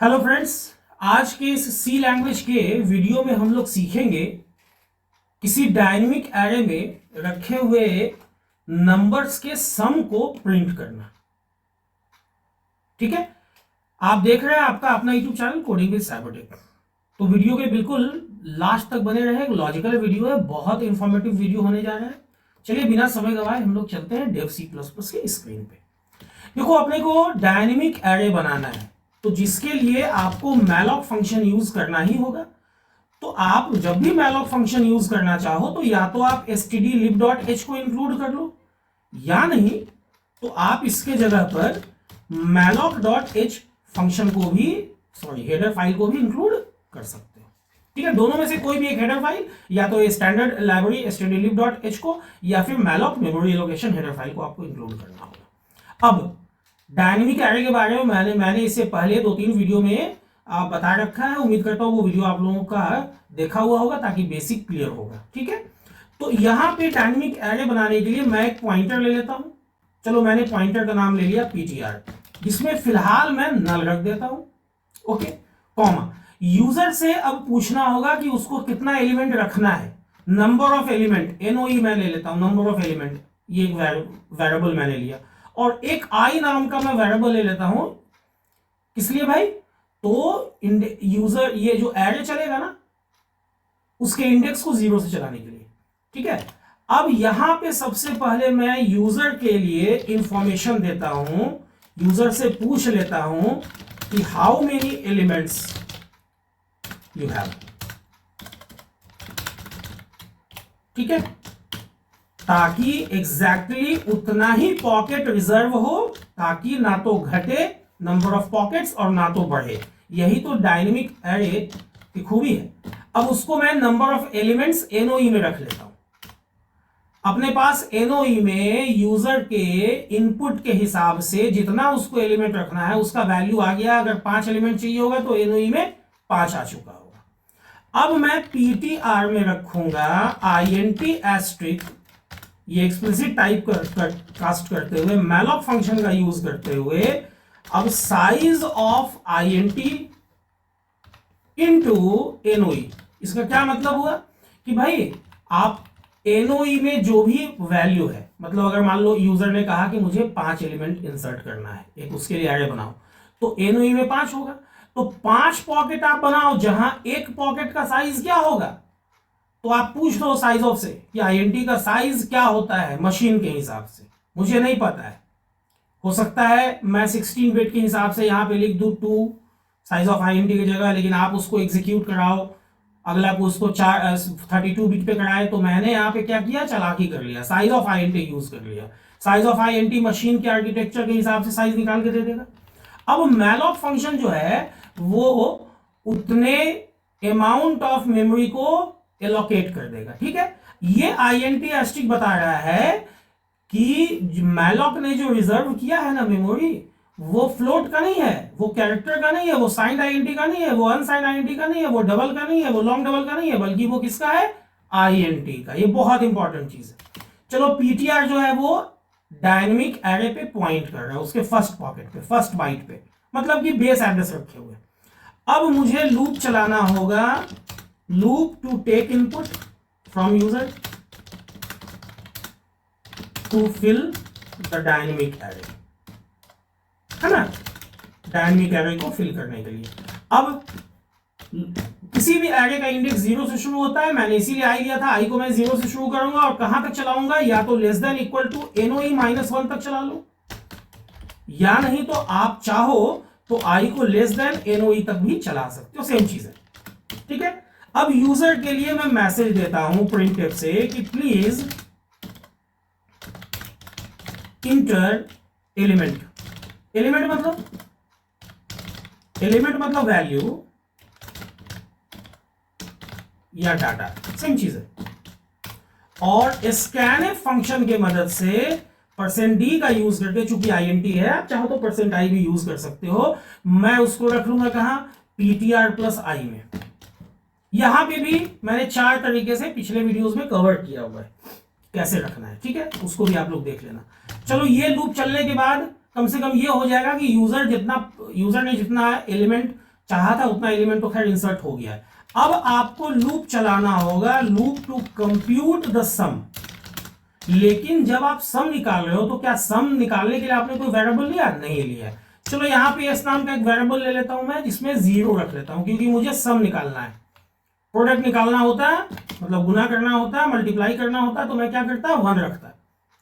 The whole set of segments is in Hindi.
हेलो फ्रेंड्स, आज के इस सी लैंग्वेज के वीडियो में हम लोग सीखेंगे किसी डायनेमिक एरे में रखे हुए नंबर्स के सम को प्रिंट करना। ठीक है, आप देख रहे हैं आपका अपना YouTube channel coding with Cybertech. तो वीडियो के बिल्कुल लास्ट तक बने रहे, लॉजिकल वीडियो है, बहुत इंफॉर्मेटिव वीडियो होने जा रहा है। चलिए बिना समय गवाए हम लोग चलते हैं डेव C++ के स्क्रीन पे। देखो, अपने को डायनेमिक एरे बनाना है तो जिसके लिए आपको मैलॉक फंक्शन यूज करना ही होगा। तो आप जब भी मैलॉक फंक्शन यूज करना चाहो तो या तो आप stdlib.h को इंक्लूड कर लो, या नहीं तो आप इसके जगह पर malloc.h फंक्शन को भी हेडर फाइल को भी इंक्लूड कर सकते हो। ठीक है, दोनों में से कोई भी एक हेडर फाइल, या तो स्टैंडर्ड लाइब्रेरी stdlib.h को या फिर malloc memory allocation header file को आपको इंक्लूड करना होगा। अब डायनेमिक एरे के बारे में मैंने इससे पहले 2-3 वीडियो में बता रखा है। उम्मीद करता हूँ वो वीडियो आप लोगों का देखा हुआ होगा ताकि बेसिक क्लियर होगा। ठीक है, तो यहाँ पे डायनेमिक एरे बनाने के लिए मैं एक पॉइंटर ले लेता हूँ। चलो, मैंने पॉइंटर का नाम ले लिया ptr, जिसमें फिलहाल मैं नल रख देता हूँ। Okay, comma. यूजर से अब पूछना होगा कि उसको कितना एलिमेंट रखना है। नंबर ऑफ एलिमेंट NOE मैं ले लेता हूँ, नंबर ऑफ एलिमेंट, ये एक वेरिएबल मैंने लिया, और एक i नाम का मैं वेरिएबल ले लेता हूं। किस लिए भाई? तो यूजर ये जो एरे चलेगा ना, उसके इंडेक्स को 0 से चलाने के लिए। ठीक है, अब यहां पे सबसे पहले मैं यूजर के लिए इंफॉर्मेशन देता हूं। यूजर से पूछ लेता हूं कि how many elements you have. ठीक है, ताकि एग्जैक्टली उतना ही पॉकेट रिजर्व हो, ताकि ना तो घटे नंबर ऑफ पॉकेट्स और ना तो बढ़े। यही तो डायनेमिक एरे की खूबी है। अब उसको मैं नंबर ऑफ एलिमेंट्स NOE में रख लेता हूं। अपने पास NOE में यूजर के इनपुट के हिसाब से जितना उसको एलिमेंट रखना है उसका वैल्यू आ गया। अगर 5 एलिमेंट चाहिए होगा तो NOE में 5 आ चुका होगा। अब मैं ptr में रखूंगा int एस्ट्रिक, ये एक्सप्लिसिट टाइप कास्ट करते हुए, मैलॉक फंक्शन का यूज करते हुए, अब size of int into NOE। इसका क्या मतलब हुआ कि भाई आप NOE में जो भी वैल्यू है, मतलब अगर मान लो यूजर ने कहा कि मुझे 5 एलिमेंट इंसर्ट करना है, एक उसके लिए एरे बनाओ, तो NOE में 5 होगा। तो 5 पॉकेट आप बनाओ, जहां एक पॉकेट का साइज क्या होगा, तो आप पूछ लो साइज ऑफ से कि int का साइज क्या होता है मशीन के हिसाब से। मुझे नहीं पता है, हो सकता है मैं 16 बिट के हिसाब से यहां पे लिख दूं 2 साइज ऑफ int की जगह, लेकिन आप उसको एग्जीक्यूट कराओ, अगला को उसको 32 बिट पे कराए, तो मैंने यहाँ पे क्या किया, चालाकी कर लिया, साइज ऑफ int यूज कर लिया। साइज ऑफ int मशीन के आर्किटेक्चर के हिसाब से साइज निकाल के दे देगा। अब मैलॉक फंक्शन जो है वो उतने अमाउंट ऑफ मेमोरी को एलोकेट कर देगा। ठीक है, ये int एस्ट्रिक बता रहा है कि मैलॉक ने जो रिजर्व किया है ना मेमोरी, वो फ्लोट का नहीं है, वो कैरेक्टर का नहीं है, वो साइंड int का नहीं है, वो अनसाइंड int का नहीं है, वो डबल का नहीं है, वो लॉन्ग डबल का नहीं है, बल्कि वो किसका है, int का। ये बहुत इंपॉर्टेंट चीज है। चलो, ptr जो है वो डायनेमिक एरे पे पॉइंट कर रहा है, उसके फर्स्ट पॉकेट पे, फर्स्ट बाइट पे, मतलब कि बेस एड्रेस रखे हुए। अब मुझे लूप चलाना होगा, loop to take input from user to fill the dynamic array, है ना, डायनेमिक एरे को फिल करने के लिए। अब किसी भी एरे का इंडेक्स 0 से शुरू होता है, मैंने इसीलिए i लिया था। i को मैं 0 से शुरू करूंगा और कहां तक चलाऊंगा, या तो less than equal to NOE -1 तक चला लो, या नहीं तो आप चाहो तो i को लेस देन NOE तक भी चला सकते हो, सेम चीज है। ठीक है, अब यूजर के लिए मैं मैसेज देता हूं printf से कि प्लीज इंटर एलिमेंट। एलिमेंट मतलब वैल्यू या डाटा, सेम चीज है। और scanf फंक्शन के मदद से %d का यूज करके, चूंकि int है, आप चाहो तो %i भी यूज कर सकते हो, मैं उसको रख लूंगा कहां, ptr+i में। यहां पे भी मैंने 4 तरीके से पिछले वीडियोस में कवर किया हुआ है कैसे रखना है। ठीक है, उसको भी आप लोग देख लेना। चलो, ये लूप चलने के बाद कम से कम ये हो जाएगा कि यूजर ने जितना एलिमेंट चाहा था उतना एलिमेंट तो खैर इंसर्ट हो गया है। अब आपको लूप चलाना होगा, लूप टू कंप्यूट द सम। लेकिन जब आप सम निकाल रहे हो तो क्या सम निकालने के लिए आपने कोई वेरिएबल लिया? नहीं लिया। चलो यहाँ पे एस नाम का एक वेरिएबल ले लेता हूं मैं, जिसमें 0 रख लेता हूं, क्योंकि मुझे सम निकालना है। प्रोडक्ट निकालना होता है, मतलब गुना करना होता है, मल्टीप्लाई करना होता है, तो मैं क्या करता हूं? 1 रखता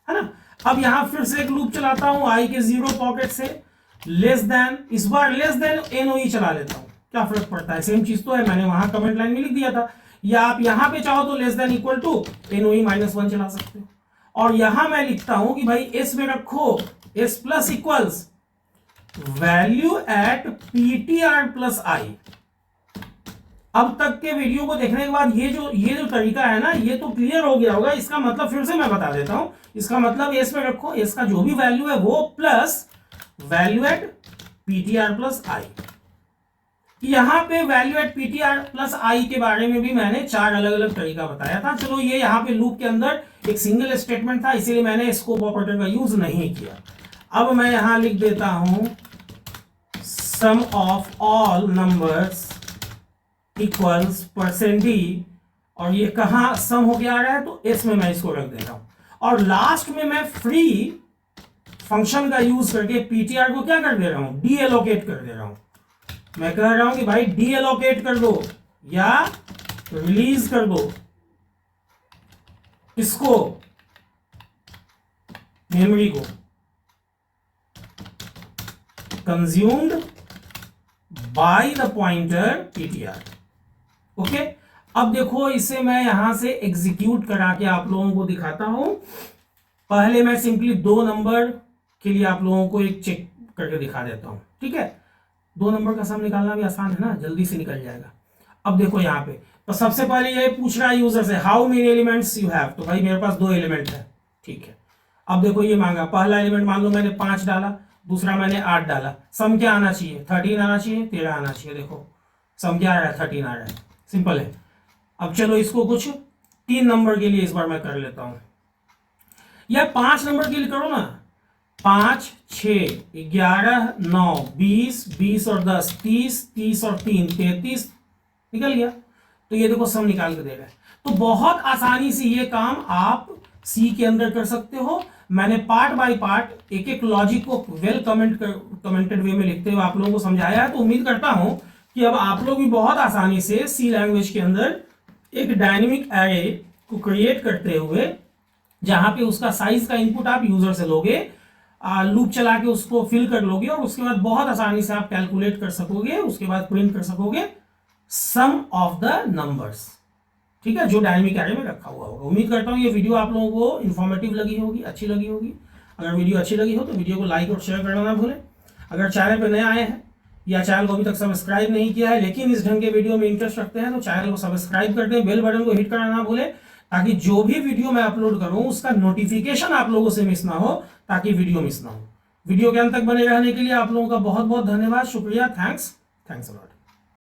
है ना। अब यहां फिर से एक लूप चलाता हूं आई के 0 पॉकेट से, लेस देन, इस बार लेस देन एनओई चला लेता हूं। क्या फर्क पड़ता है, सेम चीज तो है, मैंने वहां कमेंट लाइन में लिख दिया था। या आप यहां पे चाहो तो लेस देन इक्वल टू एनओई -1 चला सकते हो। और यहां मैं लिखता हूं कि भाई एस में रखो S plus equals value at PTR plus I. अब तक के वीडियो को देखने के बाद ये जो तरीका है ना, ये तो क्लियर हो गया होगा। इसका मतलब फिर से मैं बता देता हूं, इसका मतलब एस में रखो एस का जो भी वैल्यू है वो plus value at PTR plus I. यहां पे value at PTR plus I के बारे में भी मैंने 4 अलग अलग तरीका बताया था। चलो ये यहाँ पे लूप के अंदर एक सिंगल स्टेटमेंट था, इसीलिए मैंने स्कोप ऑपरेटर का यूज नहीं किया। अब मैं यहां लिख देता हूं sum of all numbers equals %d, और ये कहां सम हो गया आ रहा है तो एस में मैं इसको रख दे रहा हूं। और लास्ट में मैं फ्री फंक्शन का यूज करके पीटीआर को क्या कर दे रहा हूं? डी एलोकेट कर दे रहा हूं। मैं कह रहा हूं कि भाई डी एलोकेट कर दो या रिलीज कर दो इसको, मेमोरी को, consumed by the pointer PTR. Okay, अब देखो इसे मैं यहां से एग्जीक्यूट करा के आप लोगों को दिखाता हूं। पहले मैं सिंपली 2 नंबर के लिए आप लोगों को एक चेक करके दिखा देता हूं। ठीक है, 2 नंबर का सम निकालना भी आसान है ना, जल्दी से निकल जाएगा। अब देखो यहाँ पे तो सबसे पहले ये पूछ रहा है यूजर से how many elements you have, तो भाई मेरे पास 2 एलिमेंट है। ठीक है, अब देखो ये मांगा, पहला एलिमेंट मान लो मैंने 5 डाला, दूसरा मैंने 8 डाला। सम क्या आना चाहिए? 13 आना चाहिए, 13 आना चाहिए। देखो सम क्या आ रहा है? 13 आ रहा है, सिंपल है। अब चलो इसको कुछ 3 नंबर के लिए इस बार मैं कर लेता हूं, या 5 नंबर के लिए करो ना। 5, 6, 11, 9, 20, 20 और 10, 30, 30 और 3, 33 निकल गया। तो ये देखो सम निकाल के दे रहा है। तो बहुत आसानी से ये काम आप सी के अंदर कर सकते हो। मैंने पार्ट बाय पार्ट एक एक लॉजिक को वेल कमेंटेड वे में लिखते हुए आप लोगों को समझाया है। तो उम्मीद करता हूं कि अब आप लोग भी बहुत आसानी से सी लैंग्वेज के अंदर एक डायनेमिक एरे को क्रिएट करते हुए, जहां पे उसका साइज का इनपुट आप यूजर से लोगे, लूप चला के उसको फिल कर लोगे, और उसके बाद बहुत आसानी से आप कैलकुलेट कर सकोगे, उसके बाद प्रिंट कर सकोगे सम ऑफ द नंबर्स। ठीक है, जो डायनेमिक एरे में रखा हुआ होगा। उम्मीद करता हूं ये वीडियो आप लोगों को इन्फॉर्मेटिव लगी होगी, अच्छी लगी होगी। अगर वीडियो अच्छी लगी हो तो वीडियो को लाइक और शेयर करना ना भूलें। अगर चैनल पर नए आए हैं या चैनल को अभी तक सब्सक्राइब नहीं किया है लेकिन इस ढंग के वीडियो में इंटरेस्ट रखते हैं तो चैनल को सब्सक्राइब कर दें, बेल बटन को हिट करना ना भूलें, ताकि जो भी वीडियो मैं अपलोड करूं उसका नोटिफिकेशन आप लोगों से मिस ना हो, ताकि वीडियो मिस ना हो। वीडियो के अंत तक बने रहने के लिए आप लोगों का बहुत बहुत धन्यवाद, शुक्रिया, थैंक्स अ लॉट।